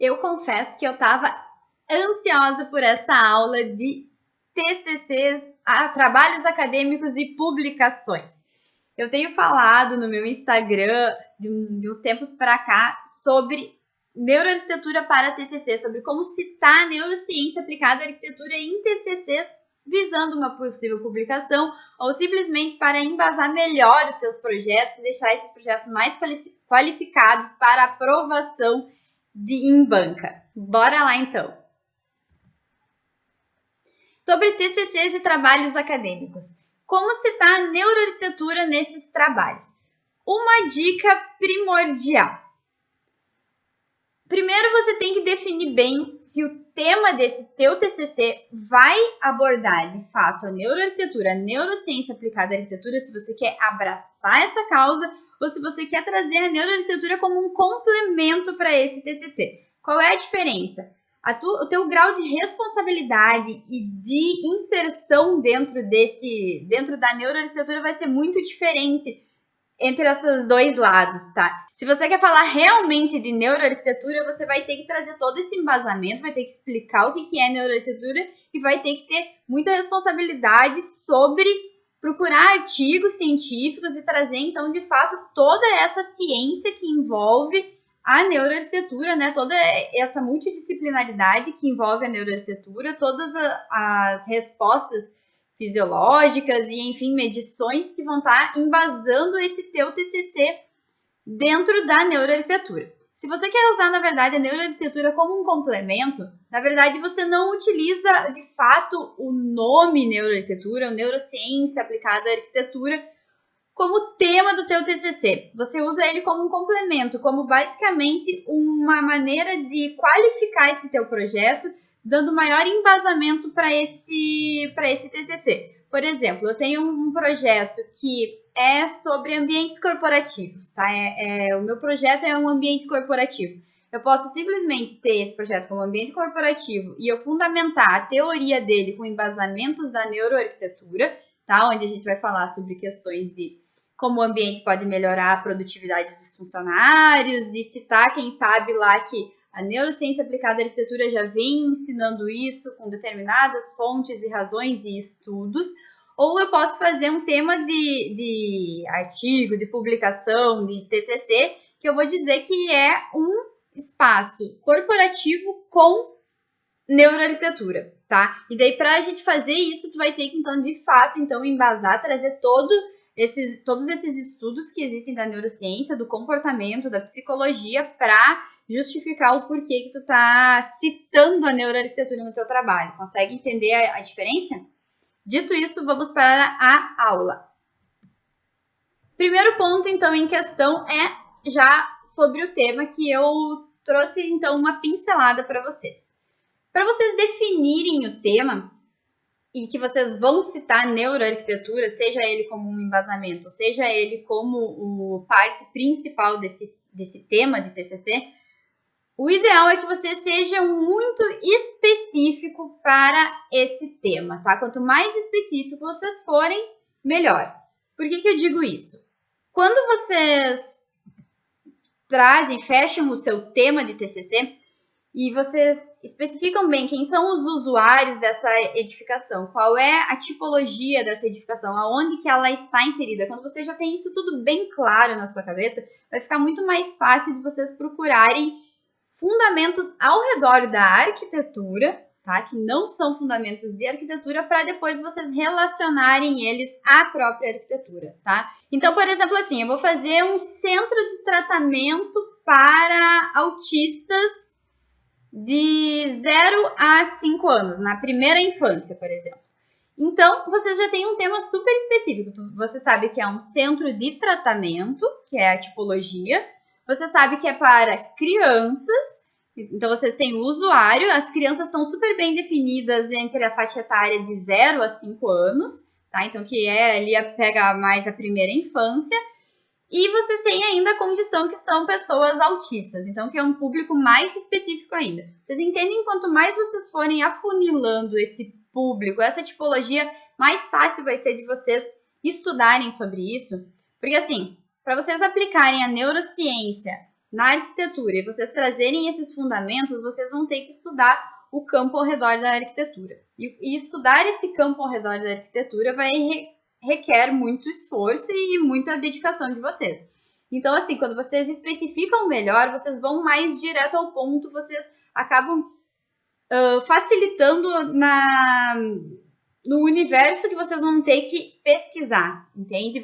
Eu confesso que eu estava ansiosa por essa aula de TCCs, trabalhos acadêmicos e publicações. Eu tenho falado no meu Instagram de uns tempos para cá sobre neuroarquitetura para TCC, sobre como citar neurociência aplicada à arquitetura em TCCs visando uma possível publicação ou simplesmente para embasar melhor os seus projetos e deixar esses projetos mais qualificados para aprovação em banca. Bora lá então! Sobre TCCs e trabalhos acadêmicos. Como citar a neuroarquitetura nesses trabalhos? Uma dica primordial. Primeiro você tem que definir bem se o tema desse teu TCC vai abordar de fato a neuroarquitetura, a neurociência aplicada à arquitetura, se você quer abraçar essa causa ou se você quer trazer a neuroarquitetura como um complemento para esse TCC. Qual é a diferença? O teu grau de responsabilidade e de inserção dentro da neuroarquitetura vai ser muito diferente entre esses dois lados, tá? Se você quer falar realmente de neuroarquitetura, você vai ter que trazer todo esse embasamento, vai ter que explicar o que é neuroarquitetura e vai ter que ter muita responsabilidade sobre procurar artigos científicos e trazer, então, de fato, toda essa ciência que envolve a neuroarquitetura, né? Toda essa multidisciplinaridade que envolve a neuroarquitetura, todas as respostas fisiológicas e, enfim, medições que vão estar embasando esse teu TCC dentro da neuroarquitetura. Se você quer usar, na verdade, a neuroarquitetura como um complemento, na verdade, você não utiliza, de fato, o nome neuroarquitetura, ou neurociência aplicada à arquitetura, como tema do teu TCC. Você usa ele como um complemento, como basicamente uma maneira de qualificar esse teu projeto, dando maior embasamento para esse TCC. Por exemplo, eu tenho um projeto que é sobre ambientes corporativos, tá? O meu projeto é um ambiente corporativo. Eu posso simplesmente ter esse projeto como ambiente corporativo e eu fundamentar a teoria dele com embasamentos da neuroarquitetura, tá? Onde a gente vai falar sobre questões de como o ambiente pode melhorar a produtividade dos funcionários e citar, quem sabe, lá que a neurociência aplicada à arquitetura já vem ensinando isso com determinadas fontes e razões e estudos, ou eu posso fazer um tema de artigo, de publicação, de TCC, que eu vou dizer que é um espaço corporativo com neuroarquitetura, tá? E daí, para a gente fazer isso, tu vai ter que, então, de fato, então, embasar, trazer todos esses estudos que existem da neurociência, do comportamento, da psicologia, para justificar o porquê que tu tá citando a neuroarquitetura no teu trabalho. Consegue entender a diferença? Dito isso, vamos para a aula. Primeiro ponto, então, em questão é já sobre o tema que eu trouxe, então, uma pincelada para vocês. Para vocês definirem o tema e que vocês vão citar neuroarquitetura, seja ele como um embasamento, seja ele como parte principal desse tema de TCC, o ideal é que você seja muito específico para esse tema, tá? Quanto mais específico vocês forem, melhor. Por que eu digo isso? Quando vocês fecham o seu tema de TCC e vocês especificam bem quem são os usuários dessa edificação, qual é a tipologia dessa edificação, aonde que ela está inserida. Quando você já tem isso tudo bem claro na sua cabeça, vai ficar muito mais fácil de vocês procurarem fundamentos ao redor da arquitetura, tá? Que não são fundamentos de arquitetura, para depois vocês relacionarem eles à própria arquitetura, tá? Então, por exemplo, assim, eu vou fazer um centro de tratamento para autistas de 0 a 5 anos, na primeira infância, por exemplo. Então, vocês já têm um tema super específico. Você sabe que é um centro de tratamento, que é a tipologia. Você sabe que é para crianças, então vocês têm o usuário. As crianças estão super bem definidas entre a faixa etária de 0 a 5 anos, tá? Então, que ali pega mais a primeira infância. E você tem ainda a condição que são pessoas autistas, então que é um público mais específico ainda. Vocês entendem? Quanto mais vocês forem afunilando esse público, essa tipologia, mais fácil vai ser de vocês estudarem sobre isso. Porque assim, para vocês aplicarem a neurociência na arquitetura e vocês trazerem esses fundamentos, vocês vão ter que estudar o campo ao redor da arquitetura. E estudar esse campo ao redor da arquitetura requer muito esforço e muita dedicação de vocês. Então, assim, quando vocês especificam melhor, vocês vão mais direto ao ponto, vocês acabam facilitando no universo que vocês vão ter que pesquisar, entende?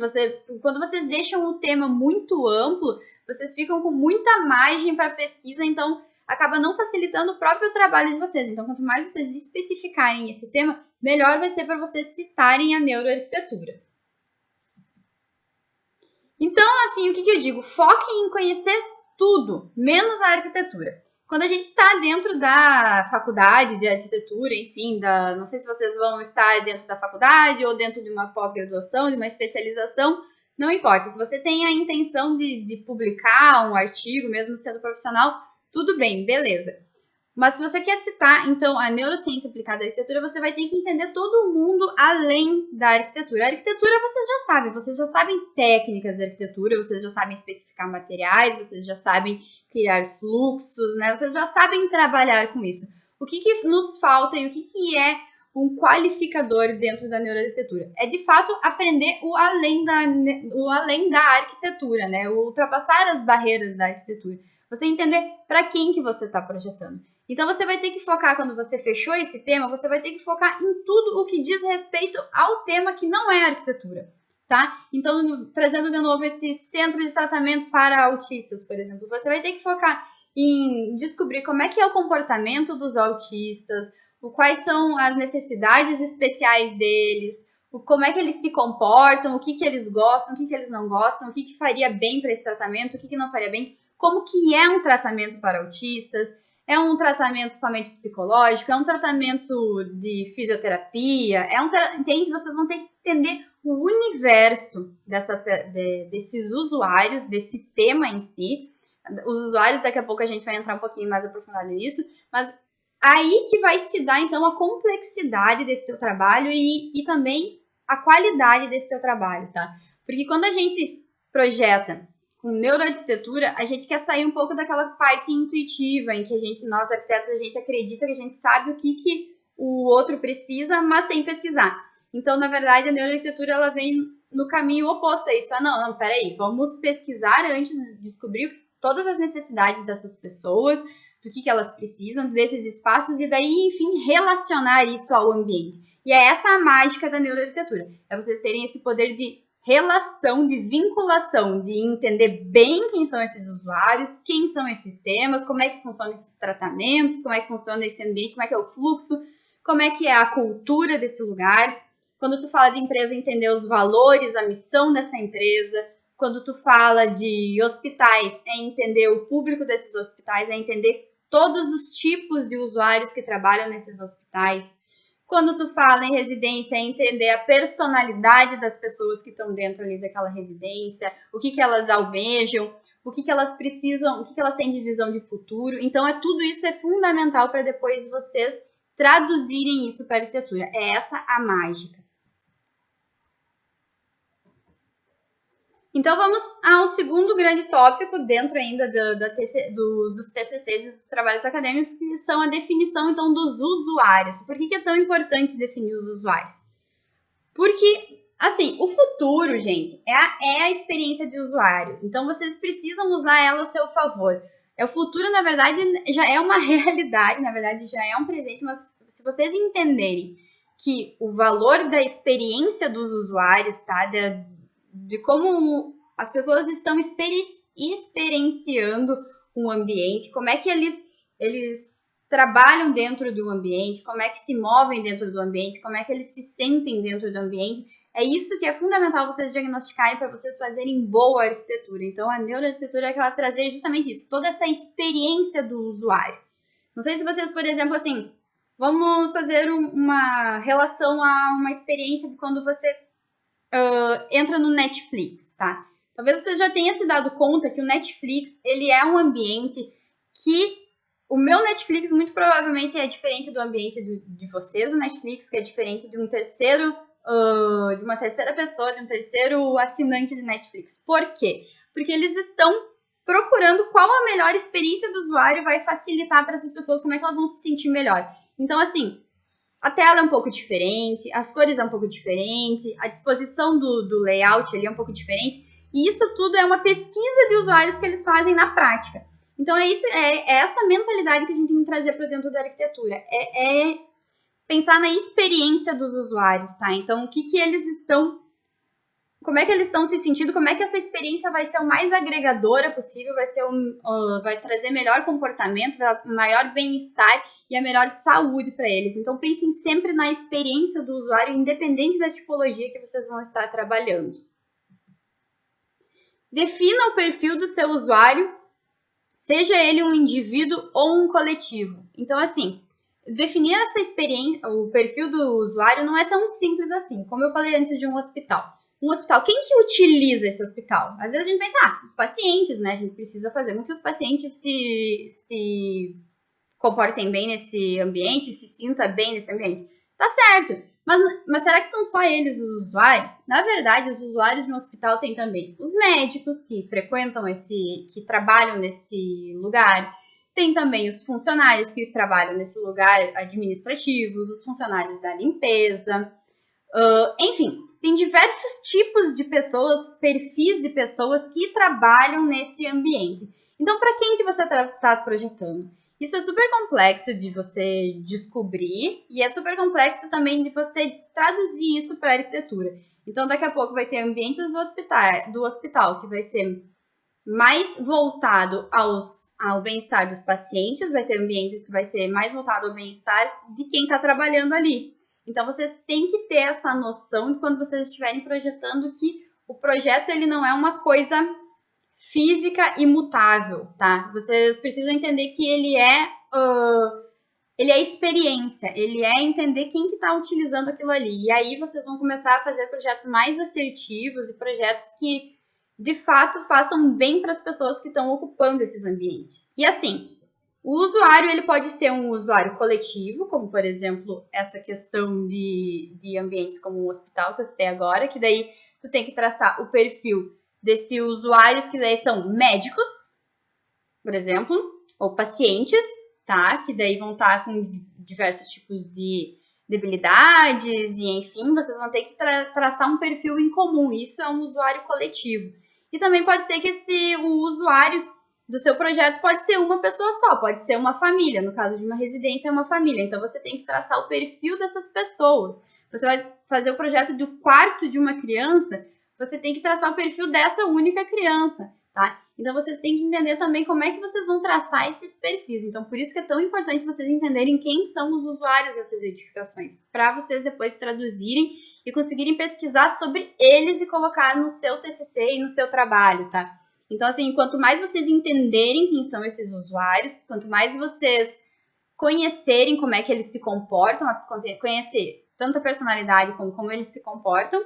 Quando vocês deixam o tema muito amplo, vocês ficam com muita margem para pesquisa, então acaba não facilitando o próprio trabalho de vocês. Então, quanto mais vocês especificarem esse tema, melhor vai ser para vocês citarem a neuroarquitetura. Então, assim, o que eu digo? Foquem em conhecer tudo, menos a arquitetura. Quando a gente está dentro da faculdade de arquitetura, enfim, não sei se vocês vão estar dentro da faculdade ou dentro de uma pós-graduação, de uma especialização, não importa. Se você tem a intenção de publicar um artigo, mesmo sendo profissional, tudo bem, beleza. Mas se você quer citar, então, a neurociência aplicada à arquitetura, você vai ter que entender todo mundo além da arquitetura. A arquitetura vocês já sabem técnicas de arquitetura, vocês já sabem especificar materiais, vocês já sabem criar fluxos, né? Vocês já sabem trabalhar com isso. O que nos falta e o que é um qualificador dentro da neuroarquitetura? É, de fato, aprender o além da arquitetura, né? O ultrapassar as barreiras da arquitetura. Você entender para quem que você está projetando. Então, você vai ter que focar, quando você fechou esse tema, você vai ter que focar em tudo o que diz respeito ao tema que não é arquitetura, tá? Então, trazendo de novo esse centro de tratamento para autistas, por exemplo, você vai ter que focar em descobrir como é que é o comportamento dos autistas, quais são as necessidades especiais deles, como é que eles se comportam, o que eles gostam, o que eles não gostam, o que faria bem para esse tratamento, o que não faria bem, como que é um tratamento para autistas. É um tratamento somente psicológico? É um tratamento de fisioterapia? Entende? Vocês vão ter que entender o universo desses usuários, desse tema em si. Os usuários, daqui a pouco a gente vai entrar um pouquinho mais aprofundado nisso, mas aí que vai se dar, então, a complexidade desse teu trabalho e também a qualidade desse teu trabalho, tá? Porque quando a gente projeta com neuroarquitetura, a gente quer sair um pouco daquela parte intuitiva, em que nós arquitetos, a gente acredita que a gente sabe o que o outro precisa, mas sem pesquisar. Então, na verdade, a neuroarquitetura, ela vem no caminho oposto a isso. Não, peraí, vamos pesquisar antes, descobrir todas as necessidades dessas pessoas, do que elas precisam, desses espaços, e daí, enfim, relacionar isso ao ambiente. E é essa a mágica da neuroarquitetura, é vocês terem esse poder de relação, de vinculação, de entender bem quem são esses usuários, quem são esses temas, como é que funcionam esses tratamentos, como é que funciona esse ambiente, como é que é o fluxo, como é que é a cultura desse lugar. Quando tu fala de empresa, entender os valores, a missão dessa empresa. Quando tu fala de hospitais, é entender o público desses hospitais, é entender todos os tipos de usuários que trabalham nesses hospitais. Quando tu fala em residência, é entender a personalidade das pessoas que estão dentro ali daquela residência, o que elas almejam, o que elas precisam, o que elas têm de visão de futuro. Então, tudo isso é fundamental para depois vocês traduzirem isso para a arquitetura. É essa a mágica. Então, vamos ao segundo grande tópico dentro ainda dos TCCs e dos trabalhos acadêmicos, que são a definição, então, dos usuários. Por que é tão importante definir os usuários? Porque, assim, o futuro, gente, é a experiência de usuário. Então, vocês precisam usar ela a seu favor. O futuro, na verdade, já é uma realidade, na verdade, já é um presente, mas se vocês entenderem que o valor da experiência dos usuários, tá? De como as pessoas estão experienciando um ambiente, como é que eles trabalham dentro do ambiente, como é que se movem dentro do ambiente, como é que eles se sentem dentro do ambiente. É isso que é fundamental vocês diagnosticarem para vocês fazerem boa arquitetura. Então, a neuroarquitetura é que ela trazer justamente isso, toda essa experiência do usuário. Não sei se vocês, por exemplo, assim, vamos fazer uma relação a uma experiência de quando você entra no Netflix, tá? Talvez você já tenha se dado conta que o Netflix, ele é um ambiente que o meu Netflix muito provavelmente é diferente do ambiente de vocês, o Netflix, que é diferente de um terceiro, de uma terceira pessoa, de um terceiro assinante de Netflix. Por quê? Porque eles estão procurando qual a melhor experiência do usuário vai facilitar para essas pessoas, como é que elas vão se sentir melhor. Então, assim, a tela é um pouco diferente, as cores é um pouco diferente, a disposição do layout ali é um pouco diferente, e isso tudo é uma pesquisa de usuários que eles fazem na prática. Então, é essa mentalidade que a gente tem que trazer para dentro da arquitetura. É pensar na experiência dos usuários, tá? Então, o que eles estão... Como é que eles estão se sentindo? Como é que essa experiência vai ser o mais agregadora possível? Vai trazer melhor comportamento, maior bem-estar e a melhor saúde para eles. Então, pensem sempre na experiência do usuário, independente da tipologia que vocês vão estar trabalhando. Defina o perfil do seu usuário, seja ele um indivíduo ou um coletivo. Então, assim, definir essa experiência, o perfil do usuário não é tão simples assim. Como eu falei antes de um hospital. Um hospital, quem que utiliza esse hospital? Às vezes a gente pensa, os pacientes, né? A gente precisa fazer com que os pacientes se comportem bem nesse ambiente, se sinta bem nesse ambiente. Tá certo, mas será que são só eles os usuários? Na verdade, os usuários de um hospital têm também os médicos que frequentam que trabalham nesse lugar, tem também os funcionários que trabalham nesse lugar administrativos, os funcionários da limpeza, enfim, tem diversos tipos de pessoas, perfis de pessoas que trabalham nesse ambiente. Então, para quem que você está projetando? Isso é super complexo de você descobrir e é super complexo também de você traduzir isso para a arquitetura. Então, daqui a pouco vai ter ambientes do hospital que vai ser mais voltado ao bem-estar dos pacientes, vai ter ambientes que vai ser mais voltado ao bem-estar de quem está trabalhando ali. Então, vocês têm que ter essa noção de quando vocês estiverem projetando que o projeto ele não é uma coisa física imutável, tá? Vocês precisam entender que ele é experiência, ele é entender quem que está utilizando aquilo ali. E aí vocês vão começar a fazer projetos mais assertivos e projetos que, de fato, façam bem para as pessoas que estão ocupando esses ambientes. E assim, o usuário ele pode ser um usuário coletivo, como, por exemplo, essa questão de ambientes como um hospital que eu citei agora, que daí tu tem que traçar o perfil desses usuários que daí são médicos, por exemplo, ou pacientes, tá? Que daí vão estar com diversos tipos de debilidades e, enfim, vocês vão ter que traçar um perfil em comum. Isso é um usuário coletivo. E também pode ser que o usuário do seu projeto pode ser uma pessoa só, pode ser uma família. No caso de uma residência, é uma família. Então, você tem que traçar o perfil dessas pessoas. Você vai fazer o projeto do quarto de uma criança, você tem que traçar o perfil dessa única criança, tá? Então, vocês têm que entender também como é que vocês vão traçar esses perfis. Então, por isso que é tão importante vocês entenderem quem são os usuários dessas edificações, para vocês depois traduzirem e conseguirem pesquisar sobre eles e colocar no seu TCC e no seu trabalho, tá? Então, assim, quanto mais vocês entenderem quem são esses usuários, quanto mais vocês conhecerem como é que eles se comportam, conhecer tanto a personalidade como eles se comportam,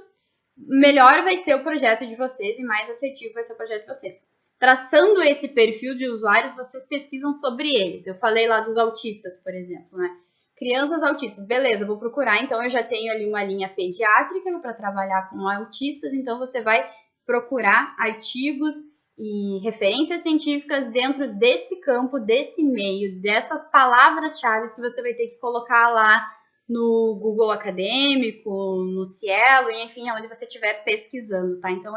melhor vai ser o projeto de vocês e mais assertivo vai ser o projeto de vocês. Traçando esse perfil de usuários, vocês pesquisam sobre eles. Eu falei lá dos autistas, por exemplo, né? Crianças autistas, beleza, vou procurar, então eu já tenho ali uma linha pediátrica para trabalhar com autistas, então você vai procurar artigos e referências científicas dentro desse campo, desse meio, dessas palavras-chave que você vai ter que colocar lá no Google Acadêmico, no Cielo, e enfim, onde você estiver pesquisando, tá? Então,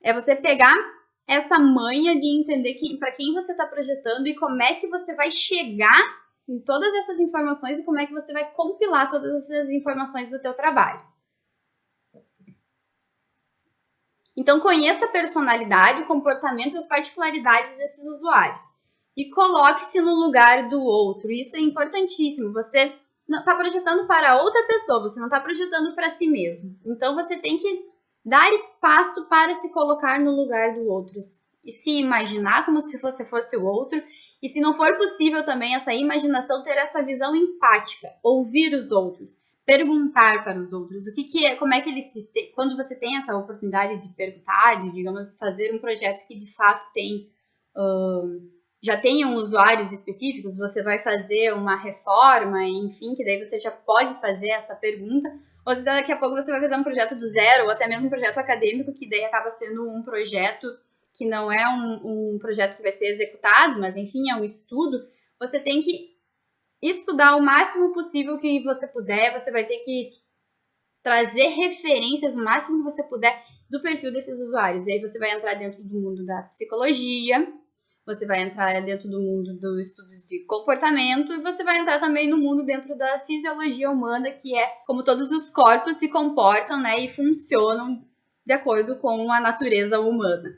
é você pegar essa manha de entender para quem você está projetando e como é que você vai chegar em todas essas informações e como é que você vai compilar todas essas informações do teu trabalho. Então, conheça a personalidade, o comportamento e as particularidades desses usuários. E coloque-se no lugar do outro. Isso é importantíssimo. Você não está projetando para outra pessoa, você não está projetando para si mesmo. Então, você tem que dar espaço para se colocar no lugar do outro. E se imaginar como se você fosse o outro. E se não for possível também essa imaginação, ter essa visão empática. Ouvir os outros. Perguntar para os outros o que é, como é que eles quando você tem essa oportunidade de perguntar, de, digamos, fazer um projeto que de fato tem já tenham usuários específicos, você vai fazer uma reforma, enfim, que daí você já pode fazer essa pergunta, ou se daqui a pouco você vai fazer um projeto do zero, ou até mesmo um projeto acadêmico, que daí acaba sendo um projeto que não é um projeto que vai ser executado, mas enfim, é um estudo, você tem que estudar o máximo possível que você puder, você vai ter que trazer referências o máximo que você puder do perfil desses usuários. E aí você vai entrar dentro do mundo da psicologia, você vai entrar dentro do mundo do estudo de comportamento e você vai entrar também no mundo dentro da fisiologia humana, que é como todos os corpos se comportam, né, e funcionam de acordo com a natureza humana.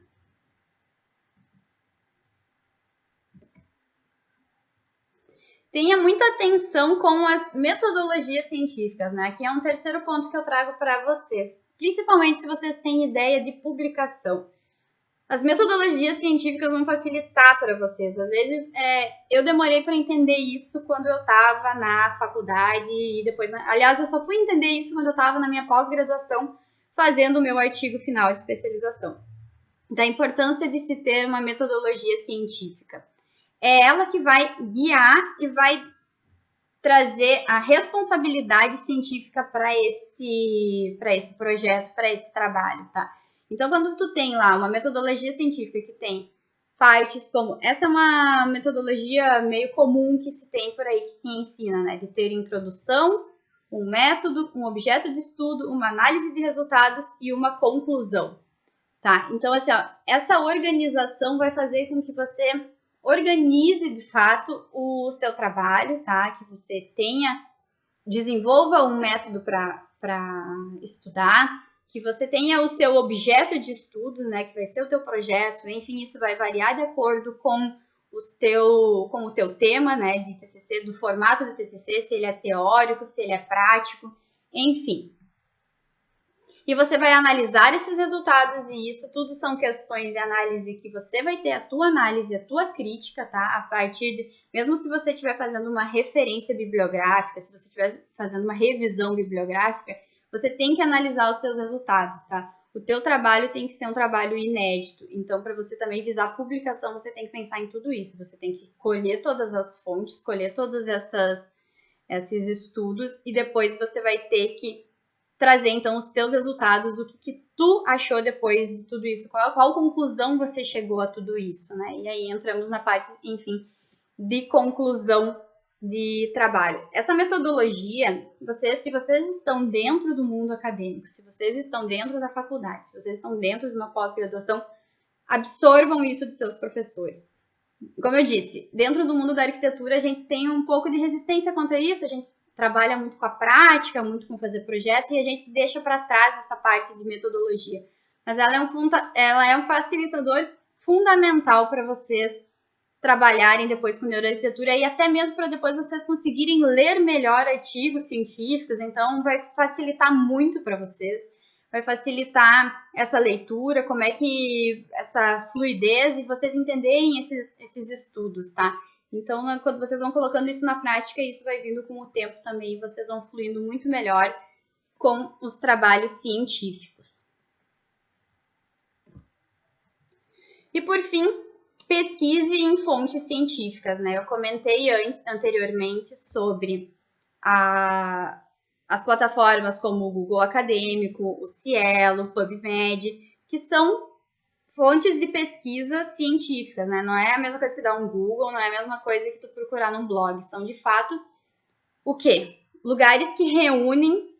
Tenha muita atenção com as metodologias científicas, né? Que é um terceiro ponto que eu trago para vocês, principalmente se vocês têm ideia de publicação. As metodologias científicas vão facilitar para vocês. Às vezes, eu demorei para entender isso quando eu estava na faculdade e depois... Aliás, eu só fui entender isso quando eu estava na minha pós-graduação fazendo o meu artigo final de especialização. Da importância de se ter uma metodologia científica. É ela que vai guiar e vai trazer a responsabilidade científica para esse projeto, para esse trabalho, tá? Então, quando tu tem lá uma metodologia científica que tem partes como... Essa é uma metodologia meio comum que se tem por aí, que se ensina, né? De ter introdução, um método, um objeto de estudo, uma análise de resultados e uma conclusão, tá? Então, assim, ó, essa organização vai fazer com que você organize de fato o seu trabalho, tá? Que você desenvolva um método para estudar, que você tenha o seu objeto de estudo, né? Que vai ser o teu projeto, enfim, isso vai variar de acordo com o teu tema, né? De TCC, do formato do TCC, se ele é teórico, se ele é prático, enfim. E você vai analisar esses resultados, e isso tudo são questões de análise que você vai ter a tua análise, a tua crítica, tá? A partir de, mesmo se você estiver fazendo uma referência bibliográfica, se você estiver fazendo uma revisão bibliográfica, você tem que analisar os teus resultados, tá? O teu trabalho tem que ser um trabalho inédito. Então, para você também visar publicação, você tem que pensar em tudo isso. Você tem que colher todas as fontes, colher todos esses estudos, e depois você vai ter que trazer, então, os teus resultados, o que tu achou depois de tudo isso, qual conclusão você chegou a tudo isso, né? E aí entramos na parte, enfim, de conclusão de trabalho. Essa metodologia, se vocês estão dentro do mundo acadêmico, se vocês estão dentro da faculdade, se vocês estão dentro de uma pós-graduação, absorvam isso dos seus professores. Como eu disse, dentro do mundo da arquitetura, a gente tem um pouco de resistência contra isso, a gente trabalha muito com a prática, muito com fazer projetos, e a gente deixa para trás essa parte de metodologia. Mas ela é um facilitador fundamental para vocês trabalharem depois com neuroarquitetura, e até mesmo para depois vocês conseguirem ler melhor artigos científicos. Então vai facilitar muito para vocês, vai facilitar essa leitura, como é que essa fluidez, e vocês entenderem esses estudos, tá? Então, quando vocês vão colocando isso na prática, isso vai vindo com o tempo também, e vocês vão fluindo muito melhor com os trabalhos científicos. E, por fim, pesquise em fontes científicas, né? Eu comentei anteriormente sobre as plataformas como o Google Acadêmico, o Cielo, o PubMed, que são fontes de pesquisa científicas, né? Não é a mesma coisa que dar um Google, não é a mesma coisa que tu procurar num blog. São, de fato, o quê? Lugares que reúnem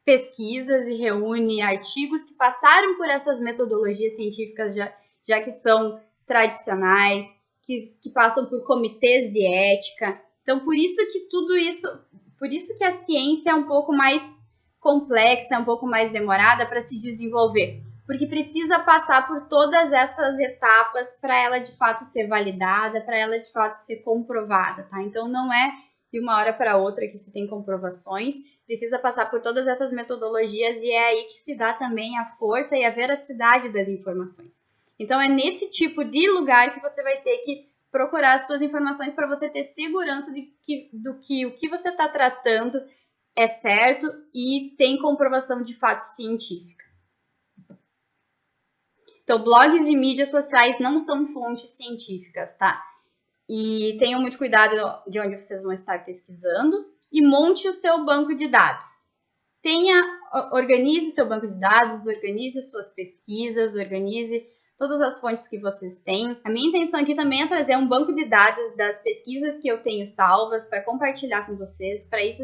pesquisas e reúnem artigos que passaram por essas metodologias científicas já que são tradicionais, que passam por comitês de ética. Então, por isso que a ciência é um pouco mais complexa, é um pouco mais demorada para se desenvolver. Porque precisa passar por todas essas etapas para ela de fato ser validada, para ela de fato ser comprovada, tá? Então não é de uma hora para outra que se tem comprovações, precisa passar por todas essas metodologias, e é aí que se dá também a força e a veracidade das informações. Então é nesse tipo de lugar que você vai ter que procurar as suas informações para você ter segurança do que o que você está tratando é certo e tem comprovação de fato científica. Então, blogs e mídias sociais não são fontes científicas, tá? E tenham muito cuidado de onde vocês vão estar pesquisando, e monte o seu banco de dados. Organize seu banco de dados, organize suas pesquisas, organize todas as fontes que vocês têm. A minha intenção aqui também é trazer um banco de dados das pesquisas que eu tenho salvas para compartilhar com vocês, para isso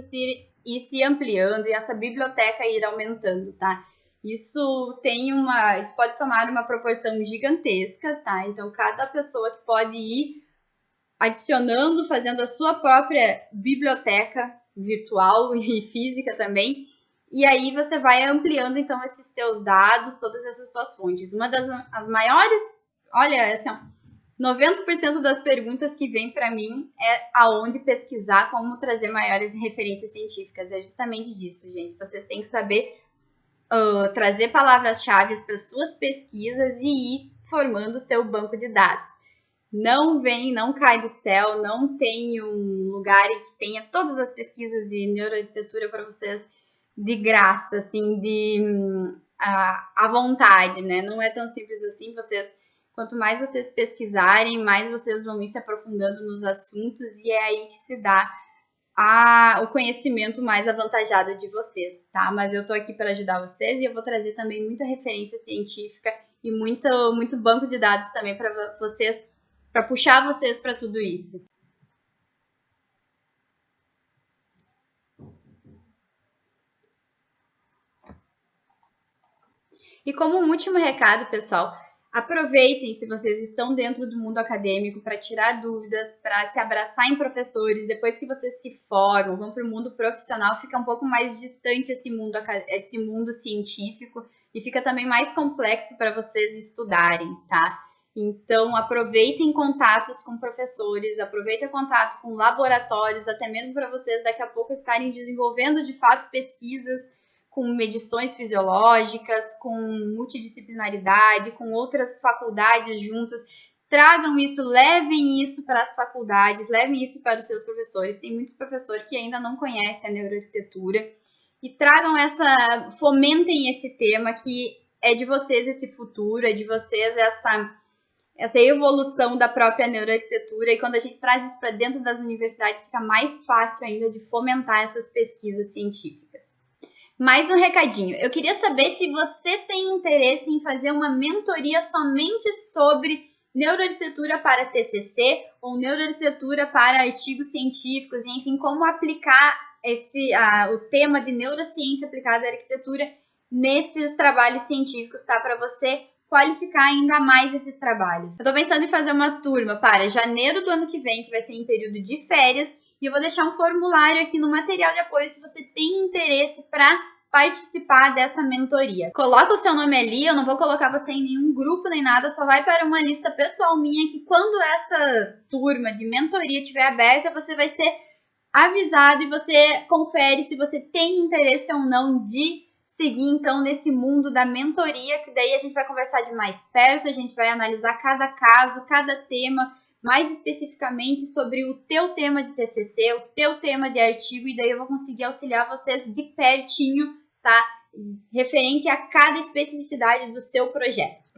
ir se ampliando e essa biblioteca ir aumentando, tá? Isso pode tomar uma proporção gigantesca, tá? Então, cada pessoa que pode ir adicionando, fazendo a sua própria biblioteca virtual e física também. E aí você vai ampliando, então, esses teus dados, todas essas tuas fontes. Uma das as maiores, olha, assim, 90% das perguntas que vem para mim é aonde pesquisar, como trazer maiores referências científicas. É justamente disso, gente. Vocês têm que saber trazer palavras-chave para suas pesquisas e ir formando o seu banco de dados. Não cai do céu, não tem um lugar em que tenha todas as pesquisas de neuroarquitetura para vocês de graça, assim, à vontade, né? Não é tão simples assim. Quanto mais vocês pesquisarem, mais vocês vão ir se aprofundando nos assuntos e é aí que se dá o conhecimento mais avantajado de vocês, tá? Mas eu tô aqui para ajudar vocês e eu vou trazer também muita referência científica e muito banco de dados também para vocês, para puxar vocês para tudo isso. E como um último recado, pessoal, aproveitem se vocês estão dentro do mundo acadêmico para tirar dúvidas, para se abraçar em professores. Depois que vocês se formam, vão para o mundo profissional, fica um pouco mais distante esse mundo científico e fica também mais complexo para vocês estudarem, tá? Então, aproveitem contatos com professores, aproveitem contato com laboratórios, até mesmo para vocês daqui a pouco estarem desenvolvendo de fato pesquisas com medições fisiológicas, com multidisciplinaridade, com outras faculdades juntas. Tragam isso, levem isso para as faculdades, levem isso para os seus professores. Tem muito professor que ainda não conhece a neuroarquitetura. E fomentem esse tema que é de vocês esse futuro, é de vocês essa evolução da própria neuroarquitetura. E quando a gente traz isso para dentro das universidades, fica mais fácil ainda de fomentar essas pesquisas científicas. Mais um recadinho. Eu queria saber se você tem interesse em fazer uma mentoria somente sobre neuroarquitetura para TCC ou neuroarquitetura para artigos científicos, e enfim, como aplicar o tema de neurociência aplicada à arquitetura nesses trabalhos científicos, tá? Para você qualificar ainda mais esses trabalhos. Eu tô pensando em fazer uma turma para janeiro do ano que vem, que vai ser em período de férias, e eu vou deixar um formulário aqui no material de apoio se você tem interesse para participar dessa mentoria. Coloca o seu nome ali, eu não vou colocar você em nenhum grupo nem nada, só vai para uma lista pessoal minha que quando essa turma de mentoria estiver aberta, você vai ser avisado e você confere se você tem interesse ou não de seguir então nesse mundo da mentoria, que daí a gente vai conversar de mais perto, a gente vai analisar cada caso, cada tema, mais especificamente sobre o teu tema de TCC, o teu tema de artigo, e daí eu vou conseguir auxiliar vocês de pertinho, tá? Referente a cada especificidade do seu projeto.